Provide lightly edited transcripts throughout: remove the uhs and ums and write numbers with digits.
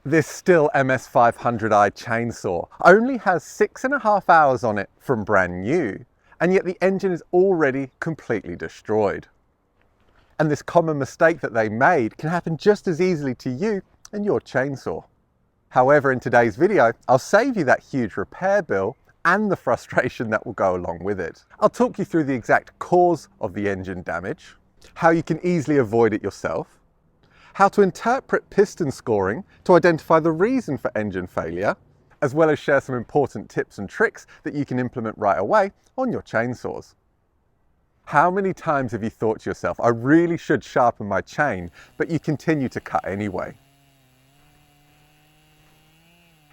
This Stihl MS500i chainsaw only has 6.5 hours on it from brand new, and yet the engine is already completely destroyed. And this common mistake that they made can happen just as easily to you and your chainsaw. However, in today's video, I'll save you that huge repair bill and the frustration that will go along with it. I'll talk you through the exact cause of the engine damage, how you can easily avoid it yourself, how to interpret piston scoring to identify the reason for engine failure, as well as share some important tips and tricks that you can implement right away on your chainsaws. How many times have you thought to yourself, I really should sharpen my chain, but you continue to cut anyway?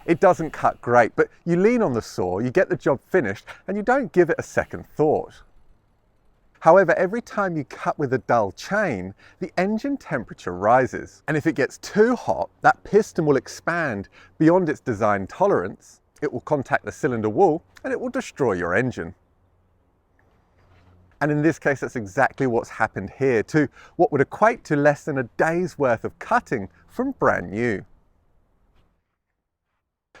It doesn't cut great, but you lean on the saw, you get the job finished, and you don't give it a second thought. However, every time you cut with a dull chain, the engine temperature rises. And if it gets too hot, that piston will expand beyond its design tolerance, it will contact the cylinder wall, and it will destroy your engine. And in this case, that's exactly what's happened here, to what would equate to less than a day's worth of cutting from brand new.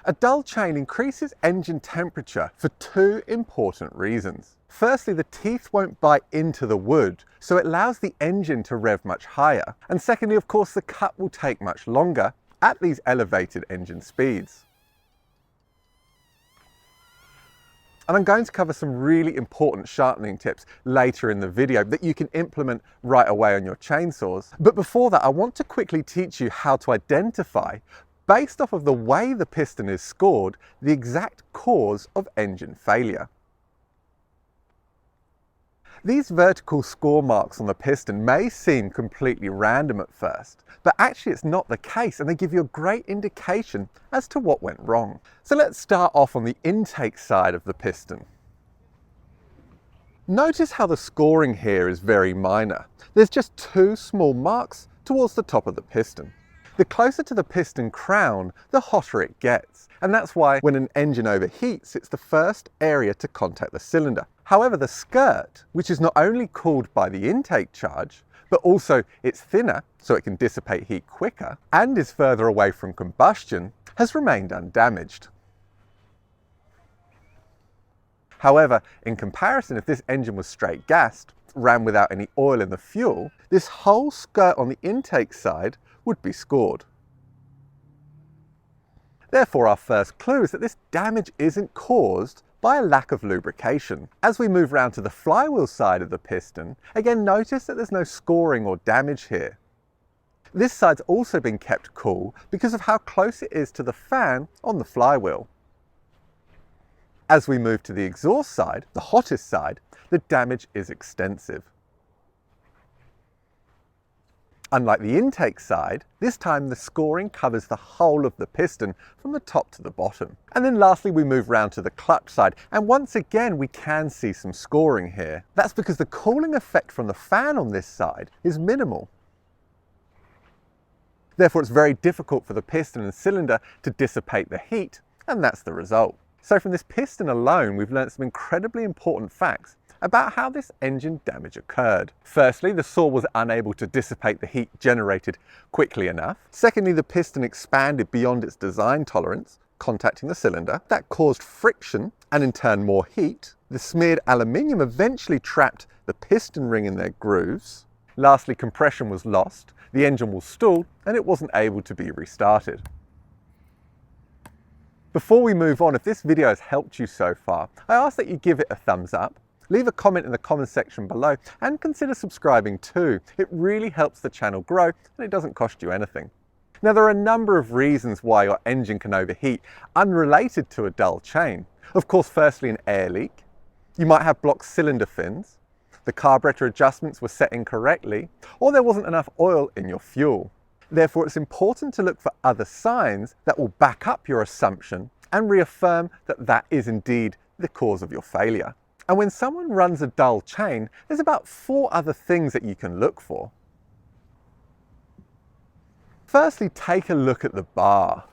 A dull chain increases engine temperature for two important reasons. Firstly, the teeth won't bite into the wood, so it allows the engine to rev much higher. And secondly, of course, the cut will take much longer at these elevated engine speeds. And I'm going to cover some really important sharpening tips later in the video that you can implement right away on your chainsaws. But before that, I want to quickly teach you how to identify, based off of the way the piston is scored, the exact cause of engine failure. These vertical score marks on the piston may seem completely random at first, but actually it's not the case, and they give you a great indication as to what went wrong. So let's start off on the intake side of the piston. Notice how the scoring here is very minor. There's just two small marks towards the top of the piston. The closer to the piston crown, the hotter it gets, and that's why when an engine overheats, it's the first area to contact the cylinder. However, the skirt, which is not only cooled by the intake charge, but also it's thinner so it can dissipate heat quicker and is further away from combustion, has remained undamaged. However, in comparison, if this engine was straight gassed, ran without any oil in the fuel, this whole skirt on the intake side would be scored. Therefore, our first clue is that this damage isn't caused by a lack of lubrication. As we move round to the flywheel side of the piston, again notice that there's no scoring or damage here. This side's also been kept cool because of how close it is to the fan on the flywheel. As we move to the exhaust side, the hottest side, the damage is extensive. Unlike the intake side, this time the scoring covers the whole of the piston from the top to the bottom. And then lastly, we move round to the clutch side, and once again we can see some scoring here. That's because the cooling effect from the fan on this side is minimal. Therefore, it's very difficult for the piston and cylinder to dissipate the heat, and that's the result. So from this piston alone, we've learnt some incredibly important facts about how this engine damage occurred. Firstly, the saw was unable to dissipate the heat generated quickly enough. Secondly, the piston expanded beyond its design tolerance, contacting the cylinder. That caused friction and in turn more heat. The smeared aluminium eventually trapped the piston ring in their grooves. Lastly, compression was lost, the engine was stalled, and it wasn't able to be restarted. Before we move on, if this video has helped you so far, I ask that you give it a thumbs up, leave a comment in the comment section below, and consider subscribing too. It really helps the channel grow, and it doesn't cost you anything. Now, there are a number of reasons why your engine can overheat, unrelated to a dull chain. Of course, firstly, an air leak. You might have blocked cylinder fins, the carburetor adjustments were set incorrectly, or there wasn't enough oil in your fuel. Therefore, it's important to look for other signs that will back up your assumption and reaffirm that that is indeed the cause of your failure. And when someone runs a dull chain, there's about 4 other things that you can look for. Firstly, take a look at the bar.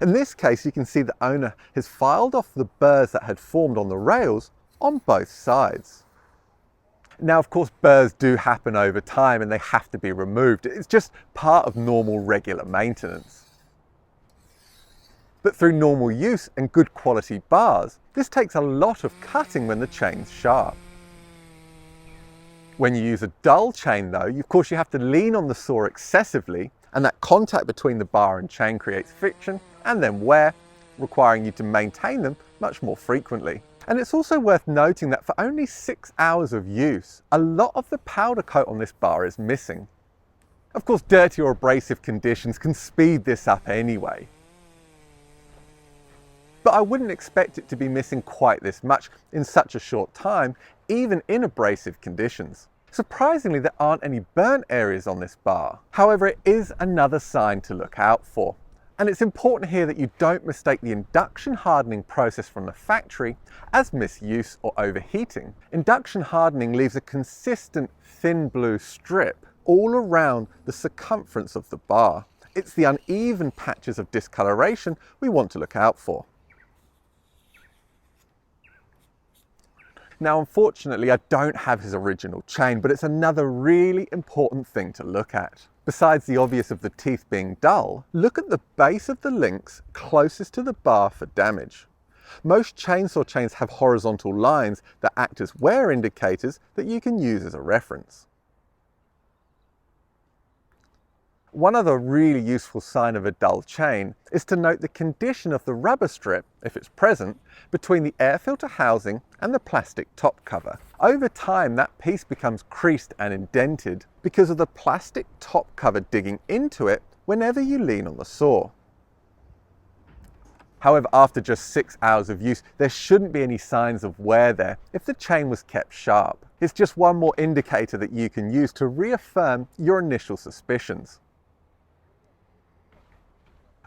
In this case, you can see the owner has filed off the burrs that had formed on the rails on both sides. Now, of course, burrs do happen over time and they have to be removed. It's just part of normal, regular maintenance. But through normal use and good quality bars, this takes a lot of cutting when the chain's sharp. When you use a dull chain though, of course you have to lean on the saw excessively, and that contact between the bar and chain creates friction and then wear, requiring you to maintain them much more frequently. And it's also worth noting that for only 6 hours of use, a lot of the powder coat on this bar is missing. Of course, dirty or abrasive conditions can speed this up anyway. But I wouldn't expect it to be missing quite this much in such a short time, even in abrasive conditions. Surprisingly, there aren't any burnt areas on this bar. However, it is another sign to look out for. And it's important here that you don't mistake the induction hardening process from the factory as misuse or overheating. Induction hardening leaves a consistent thin blue strip all around the circumference of the bar. It's the uneven patches of discoloration we want to look out for. Now, unfortunately, I don't have his original chain, but it's another really important thing to look at. Besides the obvious of the teeth being dull, look at the base of the links closest to the bar for damage. Most chainsaw chains have horizontal lines that act as wear indicators that you can use as a reference. One other really useful sign of a dull chain is to note the condition of the rubber strip, if it's present, between the air filter housing and the plastic top cover. Over time, that piece becomes creased and indented because of the plastic top cover digging into it whenever you lean on the saw. However, after just 6 hours of use, there shouldn't be any signs of wear there if the chain was kept sharp. It's just one more indicator that you can use to reaffirm your initial suspicions.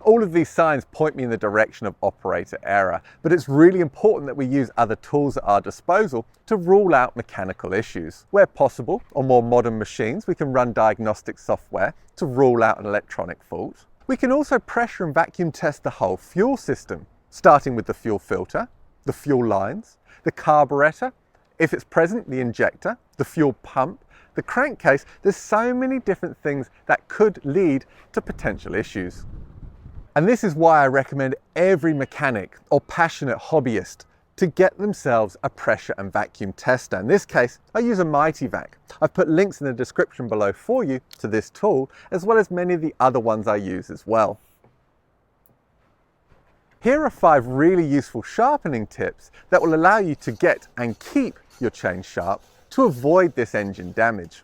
All of these signs point me in the direction of operator error, but it's really important that we use other tools at our disposal to rule out mechanical issues. Where possible, on more modern machines, we can run diagnostic software to rule out an electronic fault. We can also pressure and vacuum test the whole fuel system, starting with the fuel filter, the fuel lines, the carburetor, if it's present, the injector, the fuel pump, the crankcase. There's so many different things that could lead to potential issues. And this is why I recommend every mechanic or passionate hobbyist to get themselves a pressure and vacuum tester. In this case, I use a MightyVac. I've put links in the description below for you to this tool, as well as many of the other ones I use as well. Here are 5 really useful sharpening tips that will allow you to get and keep your chain sharp to avoid this engine damage.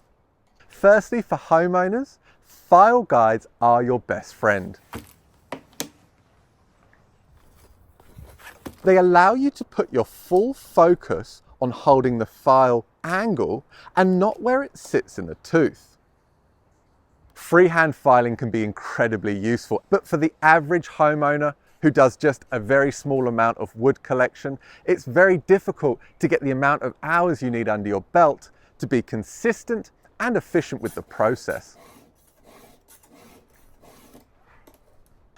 Firstly, for homeowners, file guides are your best friend. They allow you to put your full focus on holding the file angle and not where it sits in the tooth. Freehand filing can be incredibly useful, but for the average homeowner who does just a very small amount of wood collection, it's very difficult to get the amount of hours you need under your belt to be consistent and efficient with the process.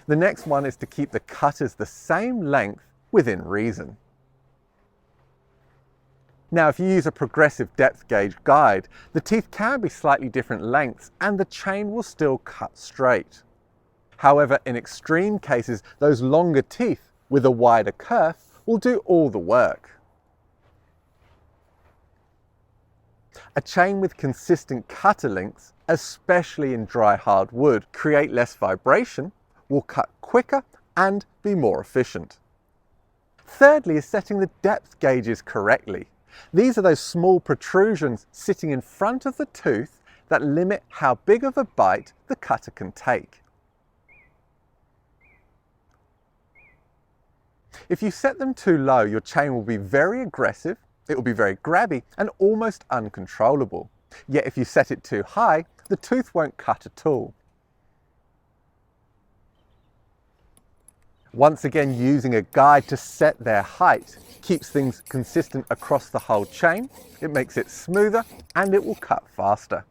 The next one is to keep the cutters the same length within reason. Now, if you use a progressive depth gauge guide, the teeth can be slightly different lengths and the chain will still cut straight. However, in extreme cases, those longer teeth with a wider kerf will do all the work. A chain with consistent cutter lengths, especially in dry hard wood, create less vibration, will cut quicker and be more efficient. Thirdly is setting the depth gauges correctly. These are those small protrusions sitting in front of the tooth that limit how big of a bite the cutter can take. If you set them too low, your chain will be very aggressive, it will be very grabby and almost uncontrollable. Yet if you set it too high, the tooth won't cut at all. Once again, using a guide to set their height keeps things consistent across the whole chain, it makes it smoother and it will cut faster.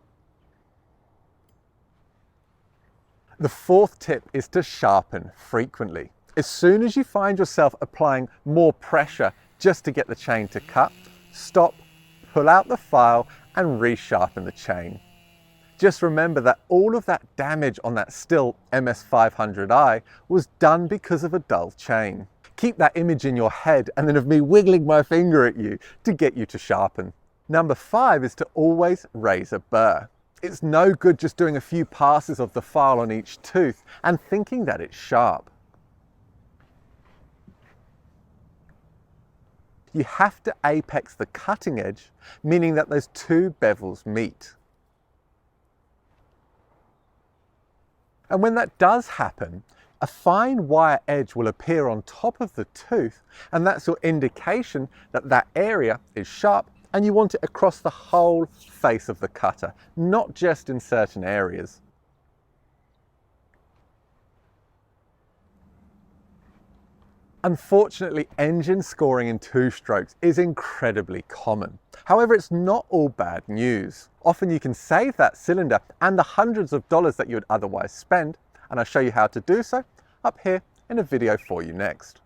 The 4th tip is to sharpen frequently. As soon as you find yourself applying more pressure just to get the chain to cut, stop, pull out the file and resharpen the chain. Just remember that all of that damage on that Stihl MS500i was done because of a dull chain. Keep that image in your head and then of me wiggling my finger at you to get you to sharpen. Number 5 is to always raise a burr. It's no good just doing a few passes of the file on each tooth and thinking that it's sharp. You have to apex the cutting edge, meaning that those two bevels meet. And when that does happen, a fine wire edge will appear on top of the tooth, and that's your indication that that area is sharp and you want it across the whole face of the cutter, not just in certain areas. Unfortunately, engine scoring in 2 strokes is incredibly common. However, it's not all bad news. Often you can save that cylinder and the hundreds of dollars that you would otherwise spend, and I'll show you how to do so up here in a video for you next.